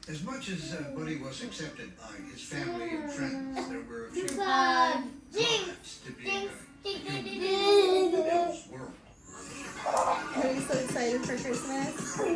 As much as Buddy was accepted by his family and friends, there were a few Jinx! drawbacks to being Jinx! a human in the devil's world. Are you so excited for Christmas?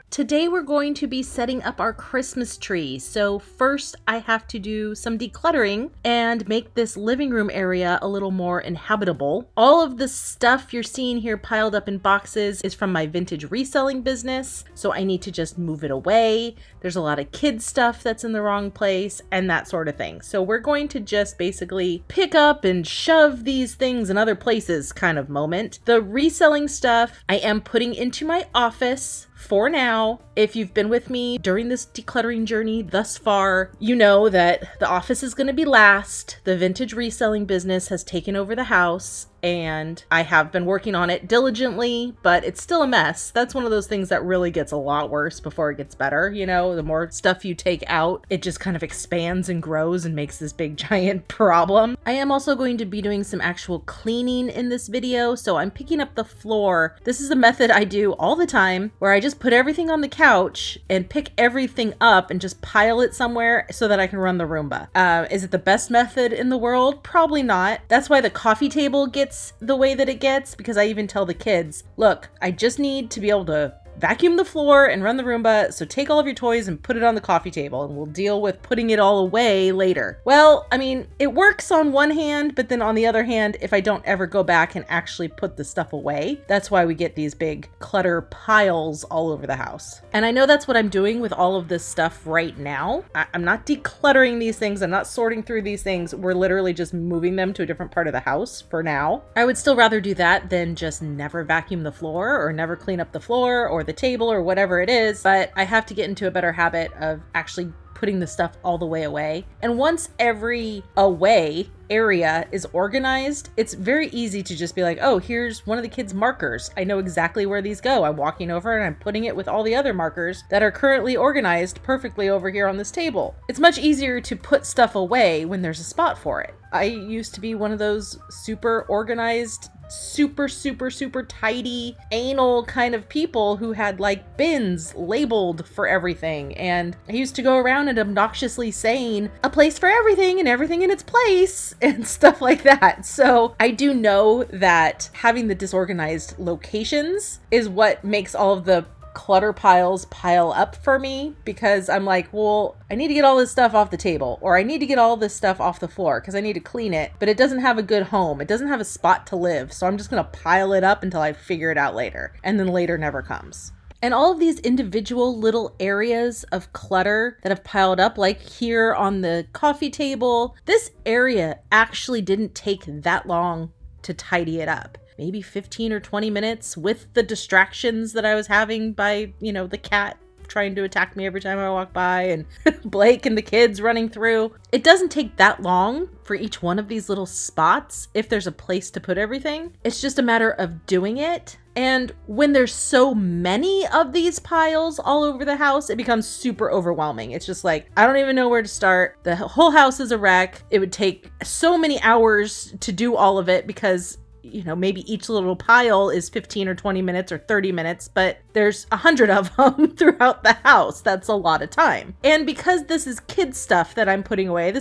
Today we're going to be setting up our Christmas tree. So first I have to do some decluttering and make this living room area a little more inhabitable. All of the stuff you're seeing here piled up in boxes is from my vintage reselling business. So I need to just move it away. There's a lot of kids stuff that's in the wrong place and that sort of thing. So we're going to just basically pick up and shove these things in other places kind of moment. The reselling stuff I am putting into my office for now. If you've been with me during this decluttering journey thus far, you know that the office is going to be last. The vintage reselling business has taken over the house and I have been working on it diligently, but it's still a mess. That's one of those things that really gets a lot worse before it gets better. You know, the more stuff you take out, it just kind of expands and grows and makes this big giant problem. I am also going to be doing some actual cleaning in this video. So I'm picking up the floor. This is a method I do all the time where I just put everything on the couch and pick everything up and just pile it somewhere so that I can run the Roomba. Is it the best method in the world? Probably not. That's why the coffee table gets the way that it gets, because I even tell the kids, look, I just need to be able to vacuum the floor and run the Roomba, so take all of your toys and put it on the coffee table and we'll deal with putting it all away later. Well, I mean, it works on one hand, but then on the other hand, if I don't ever go back and actually put the stuff away, that's why we get these big clutter piles all over the house. And I know that's what I'm doing with all of this stuff right now. I'm not decluttering these things. I'm not sorting through these things. We're literally just moving them to a different part of the house for now. I would still rather do that than just never vacuum the floor or never clean up the floor or the table or whatever it is, but I have to get into a better habit of actually putting the stuff all the way away. And once every away area is organized, it's very easy to just be like, oh, here's one of the kids' markers. I know exactly where these go. I'm walking over and I'm putting it with all the other markers that are currently organized perfectly over here on this table. It's much easier to put stuff away when there's a spot for it. I used to be one of those super organized, super tidy, anal kind of people who had like bins labeled for everything. And I used to go around and obnoxiously saying a place for everything and everything in its place and stuff like that. So I do know that having the disorganized locations is what makes all of the clutter piles pile up for me, because I'm like, well, I need to get all this stuff off the table, or I need to get all this stuff off the floor because I need to clean it, but it doesn't have a good home. It doesn't have a spot to live. So I'm just going to pile it up until I figure it out later. And then later never comes. And all of these individual little areas of clutter that have piled up, like here on the coffee table, this area actually didn't take that long to tidy it up. Maybe 15 or 20 minutes with the distractions that I was having by, you know, the cat trying to attack me every time I walk by and Blake and the kids running through. It doesn't take that long for each one of these little spots if there's a place to put everything. It's just a matter of doing it. And when there's so many of these piles all over the house, it becomes super overwhelming. It's just like, I don't even know where to start. The whole house is a wreck. It would take so many hours to do all of it because, you know, maybe each little pile is 15 or 20 minutes or 30 minutes, but there's 100 of them throughout the house. That's a lot of time. And because this is kids stuff that I'm putting away,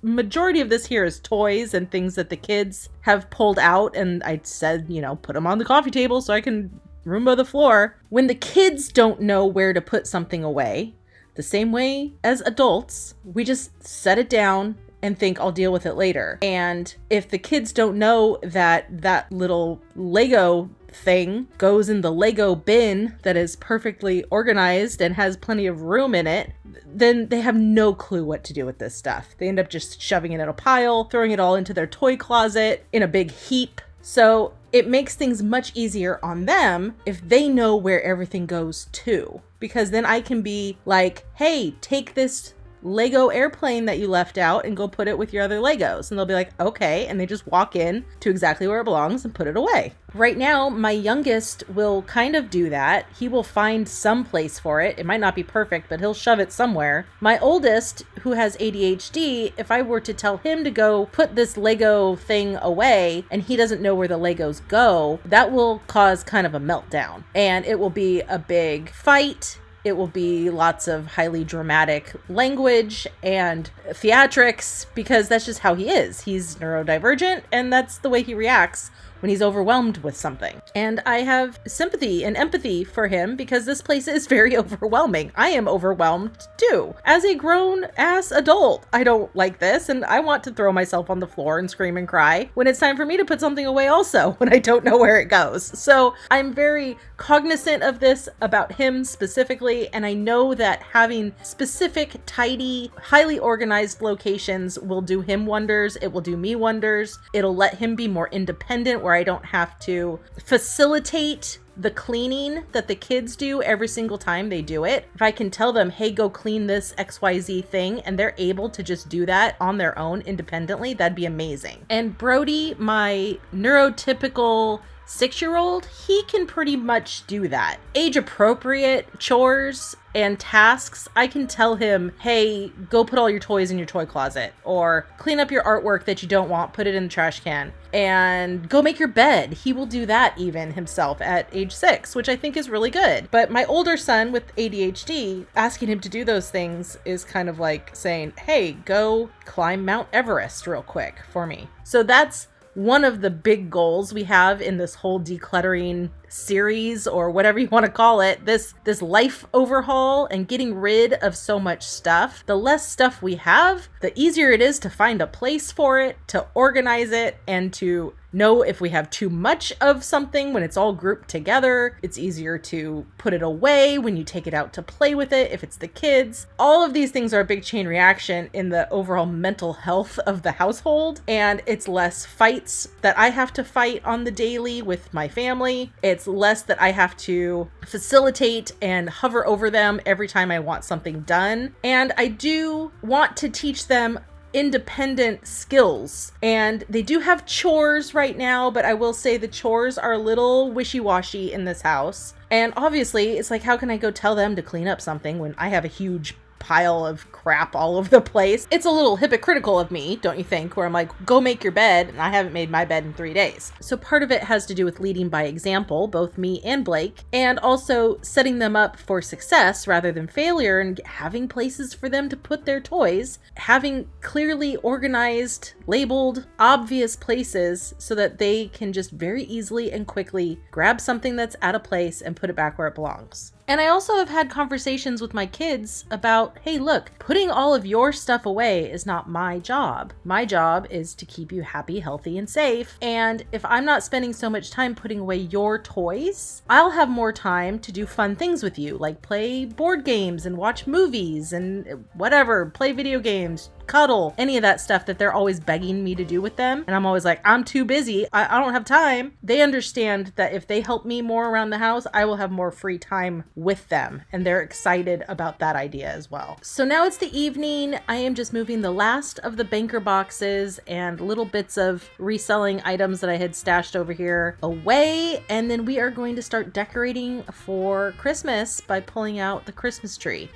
majority of this here is toys and things that the kids have pulled out. And I said, you know, put them on the coffee table so I can Roomba the floor. When the kids don't know where to put something away, the same way as adults, we just set it down and think I'll deal with it later. And if the kids don't know that that little Lego thing goes in the Lego bin that is perfectly organized and has plenty of room in it, then they have no clue what to do with this stuff. They end up just shoving it in a pile, throwing it all into their toy closet in a big heap. So it makes things much easier on them if they know where everything goes to, because then I can be like, hey, take this Lego airplane that you left out and go put it with your other Legos. And they'll be like, okay. And they just walk in to exactly where it belongs and put it away. Right now, my youngest will kind of do that. He will find some place for it. It might not be perfect, but he'll shove it somewhere. My oldest, who has ADHD, if I were to tell him to go put this Lego thing away and he doesn't know where the Legos go, that will cause kind of a meltdown. And it will be a big fight. It will be lots of highly dramatic language and theatrics because that's just how he is. He's neurodivergent and that's the way he reacts when he's overwhelmed with something. And I have sympathy and empathy for him because this place is very overwhelming. I am overwhelmed too. As a grown-ass adult, I don't like this and I want to throw myself on the floor and scream and cry when it's time for me to put something away also when I don't know where it goes. So I'm very cognizant of this about him specifically, and I know that having specific, tidy, highly organized locations will do him wonders. It will do me wonders. It'll let him be more independent where I don't have to facilitate the cleaning that the kids do every single time they do it. If I can tell them, hey, go clean this XYZ thing, and they're able to just do that on their own independently, that'd be amazing. And Brody, my neurotypical 6-year-old, he can pretty much do that. Age appropriate chores and tasks, I can tell him, hey, go put all your toys in your toy closet, or clean up your artwork that you don't want, put it in the trash can, and go make your bed. He will do that even himself at age 6, which I think is really good. But my older son with ADHD, asking him to do those things is kind of like saying, hey, go climb Mount Everest real quick for me. So that's one of the big goals we have in this whole decluttering series, or whatever you want to call it, this life overhaul and getting rid of so much stuff. The less stuff we have, the easier it is to find a place for it, to organize it, and to know if we have too much of something when it's all grouped together. It's easier to put it away when you take it out to play with it if it's the kids. All of these things are a big chain reaction in the overall mental health of the household, and it's less fights that I have to fight on the daily with my family. It's less that I have to facilitate and hover over them every time I want something done. And I do want to teach them independent skills, and they do have chores right now, but I will say the chores are a little wishy-washy in this house. And obviously it's like, how can I go tell them to clean up something when I have a huge pile of crap all over the place? It's a little hypocritical of me, don't you think, where I'm like, go make your bed, and I haven't made my bed in 3 days. So part of it has to do with leading by example, both me and Blake, and also setting them up for success rather than failure, and having places for them to put their toys, having clearly organized, labeled, obvious places so that they can just very easily and quickly grab something that's out of place and put it back where it belongs. And I also have had conversations with my kids about, hey, look, putting all of your stuff away is not my job. My job is to keep you happy, healthy, and safe. And if I'm not spending so much time putting away your toys, I'll have more time to do fun things with you, like play board games and watch movies and whatever, play video games, cuddle, any of that stuff that they're always begging me to do with them. And I'm always like, I'm too busy. I don't have time. They understand that if they help me more around the house, I will have more free time with them. And they're excited about that idea as well. So now it's the evening. I am just moving the last of the banker boxes and little bits of reselling items that I had stashed over here away. And then we are going to start decorating for Christmas by pulling out the Christmas tree.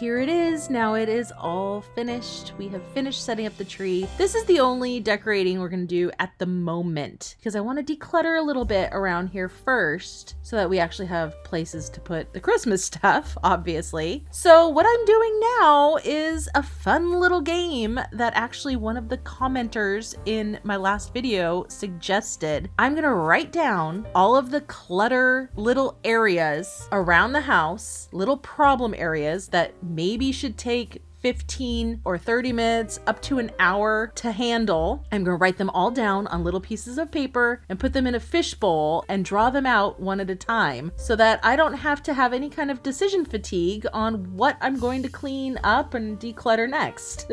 here it is. Now it is all finished. We have finished setting up the tree. This is the only decorating we're gonna do at the moment because I want to declutter a little bit around here first so that we actually have places to put the Christmas stuff, obviously. So what I'm doing now is a fun little game that actually one of the commenters in my last video suggested. I'm gonna write down all of the clutter little areas around the house, little problem areas that maybe should take 15 or 30 minutes up to an hour to handle. I'm going to write them all down on little pieces of paper and put them in a fishbowl and draw them out one at a time so that I don't have to have any kind of decision fatigue on what I'm going to clean up and declutter next.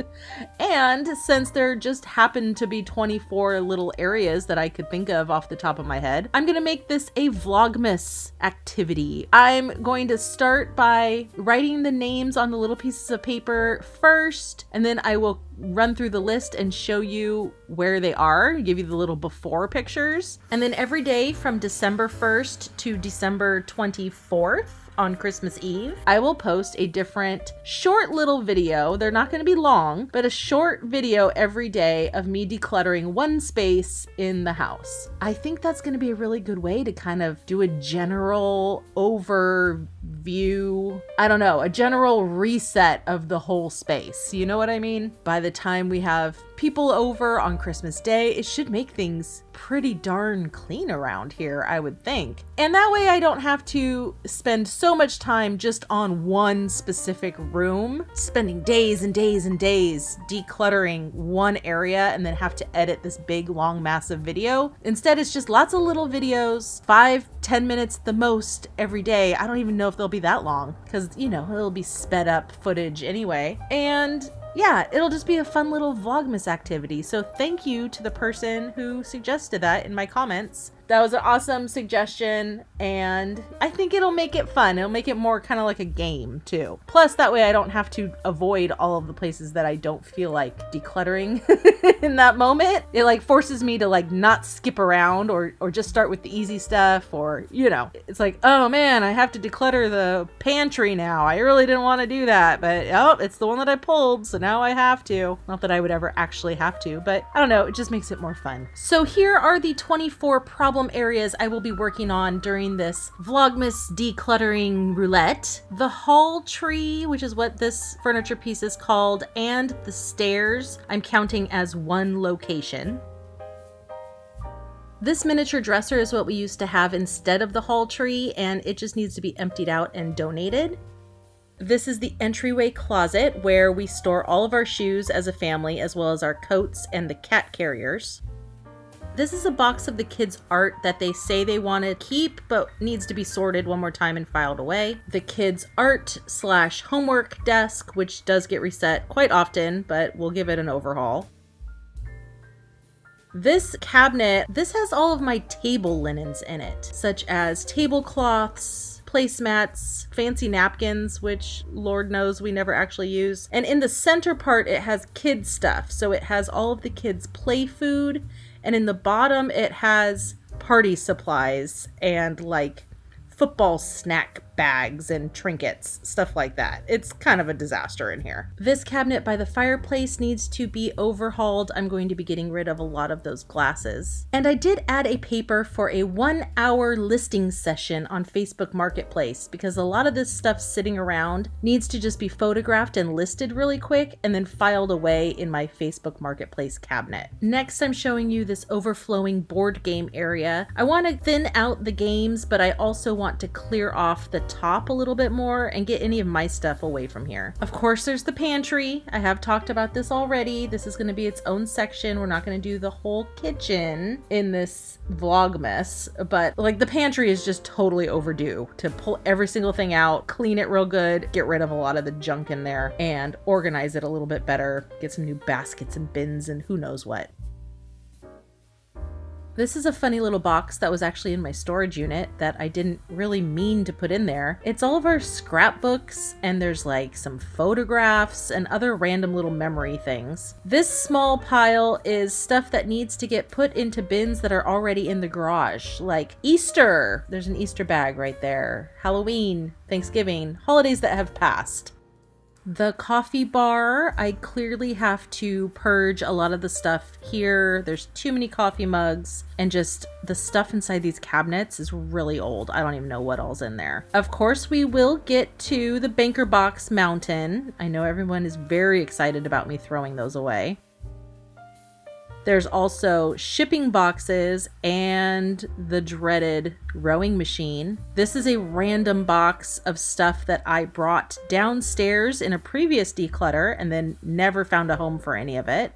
And since there just happen to be 24 little areas that I could think of off the top of my head, I'm going to make this a Vlogmas activity. I'm going to start by writing the names on the little pieces of paper first, and then I will run through the list and show you where they are, give you the little before pictures. And then every day from December 1st to December 24th, on Christmas Eve, I will post a different short little video. They're not going to be long, but a short video every day of me decluttering one space in the house. I think that's going to be a really good way to kind of do a general overview. I don't know, a general reset of the whole space. You know what I mean? By the time we have people over on Christmas Day, it should make things pretty darn clean around here, I would think. And that way I don't have to spend so much time just on one specific room, spending days and days and days decluttering one area and then have to edit this big, long, massive video. Instead, it's just lots of little videos, 5-10 minutes the most every day. I don't even know if they'll be that long because, you know, it'll be sped up footage anyway. And yeah, it'll just be a fun little Vlogmas activity. So thank you to the person who suggested that in my comments. That was an awesome suggestion, and I think it'll make it fun. It'll make it more kind of like a game too. Plus, that way I don't have to avoid all of the places that I don't feel like decluttering in that moment. It like forces me to like not skip around or just start with the easy stuff, or, you know, it's like, oh man, I have to declutter the pantry now. I really didn't want to do that, but oh, it's the one that I pulled, so now I have to. Not that I would ever actually have to, but I don't know, it just makes it more fun. So here are the 24 problem areas I will be working on during this Vlogmas decluttering roulette. The hall tree, which is what this furniture piece is called, and the stairs I'm counting as one location. This miniature dresser is what we used to have instead of the hall tree, and it just needs to be emptied out and donated. This is the entryway closet where we store all of our shoes as a family, as well as our coats and the cat carriers. This is a box of the kids' art that they say they want to keep, but needs to be sorted one more time and filed away. The kids' art/homework desk, which does get reset quite often, but we'll give it an overhaul. This cabinet, this has all of my table linens in it, such as tablecloths, placemats, fancy napkins, which Lord knows we never actually use. And in the center part, it has kids stuff. So it has all of the kids' play food. And in the bottom, it has party supplies and like football snack bags and trinkets, stuff like that. It's kind of a disaster in here. This cabinet by the fireplace needs to be overhauled. I'm going to be getting rid of a lot of those glasses. And I did add a paper for a 1-hour listing session on Facebook Marketplace because a lot of this stuff sitting around needs to just be photographed and listed really quick and then filed away in my Facebook Marketplace cabinet. Next, I'm showing you this overflowing board game area. I want to thin out the games, but I also want to clear off the top a little bit more and get any of my stuff away from here. Of course, there's the pantry. I have talked about this already. This is going to be its own section. We're not going to do the whole kitchen in this Vlogmas, but like the pantry is just totally overdue to pull every single thing out, clean it real good, get rid of a lot of the junk in there, and organize it a little bit better, get some new baskets and bins and who knows what. This is a funny little box that was actually in my storage unit that I didn't really mean to put in there. It's all of our scrapbooks, and there's like some photographs and other random little memory things. This small pile is stuff that needs to get put into bins that are already in the garage, like Easter. There's an Easter bag right there. Halloween, Thanksgiving, holidays that have passed. The coffee bar, I clearly have to purge a lot of the stuff here. There's too many coffee mugs, and just the stuff inside these cabinets is really old. I don't even know what all's in there. Of course, we will get to the banker box mountain. I know everyone is very excited about me throwing those away. There's also shipping boxes and the dreaded rowing machine. This is a random box of stuff that I brought downstairs in a previous declutter and then never found a home for any of it.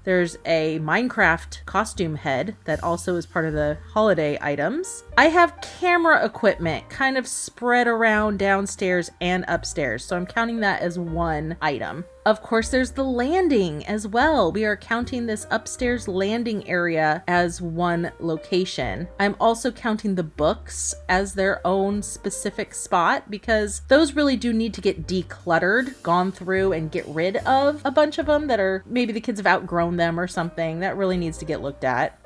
There's a Minecraft costume head that also is part of the holiday items. I have camera equipment kind of spread around downstairs and upstairs, so I'm counting that as one item. Of course, there's the landing as well. We are counting this upstairs landing area as one location. I'm also counting the books as their own specific spot because those really do need to get decluttered, gone through and get rid of a bunch of them that are maybe the kids have outgrown them or something. That really needs to get looked at.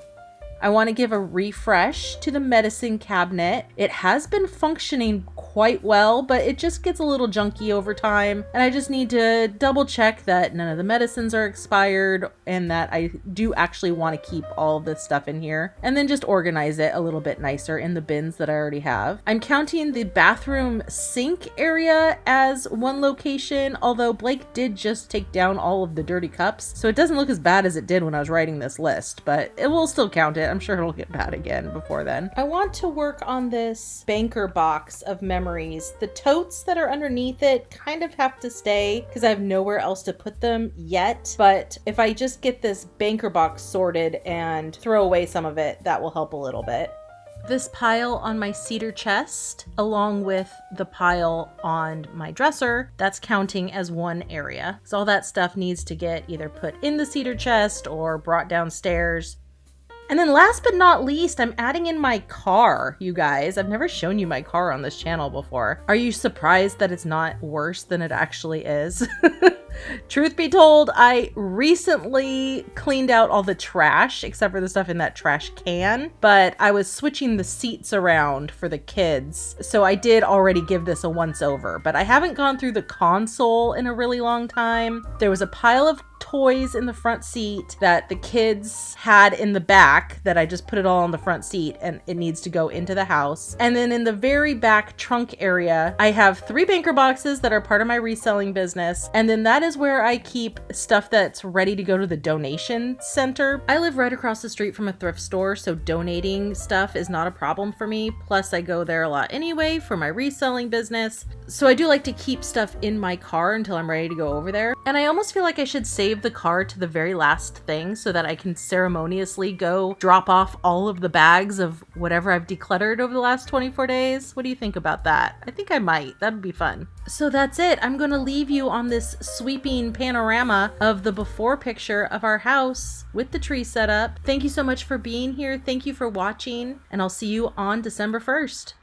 I want to give a refresh to the medicine cabinet. It has been functioning quite well, but it just gets a little junky over time. And I just need to double check that none of the medicines are expired and that I do actually want to keep all of this stuff in here. And then just organize it a little bit nicer in the bins that I already have. I'm counting the bathroom sink area as one location, although Blake did just take down all of the dirty cups. So it doesn't look as bad as it did when I was writing this list, but it will still count it. I'm sure it'll get bad again before then. I want to work on this banker box of memories. The totes that are underneath it kind of have to stay because I have nowhere else to put them yet. But if I just get this banker box sorted and throw away some of it, that will help a little bit. This pile on my cedar chest, along with the pile on my dresser, that's counting as one area. So all that stuff needs to get either put in the cedar chest or brought downstairs. And then last but not least, I'm adding in my car, you guys. I've never shown you my car on this channel before. Are you surprised that it's not worse than it actually is? Truth be told, I recently cleaned out all the trash, except for the stuff in that trash can, but I was switching the seats around for the kids. So I did already give this a once over, but I haven't gone through the console in a really long time. There was a pile of toys in the front seat that the kids had in the back that I just put it all on the front seat and it needs to go into the house. And then in the very back trunk area, I have 3 banker boxes that are part of my reselling business. And then that is where I keep stuff that's ready to go to the donation center. I live right across the street from a thrift store, so donating stuff is not a problem for me. Plus I go there a lot anyway for my reselling business. So I do like to keep stuff in my car until I'm ready to go over there. And I almost feel like I should save the car to the very last thing so that I can ceremoniously go drop off all of the bags of whatever I've decluttered over the last 24 days. What do you think about that? I think I might. That'd be fun. So that's it. I'm going to leave you on this sweeping panorama of the before picture of our house with the tree set up. Thank you so much for being here. Thank you for watching, and I'll see you on December 1st.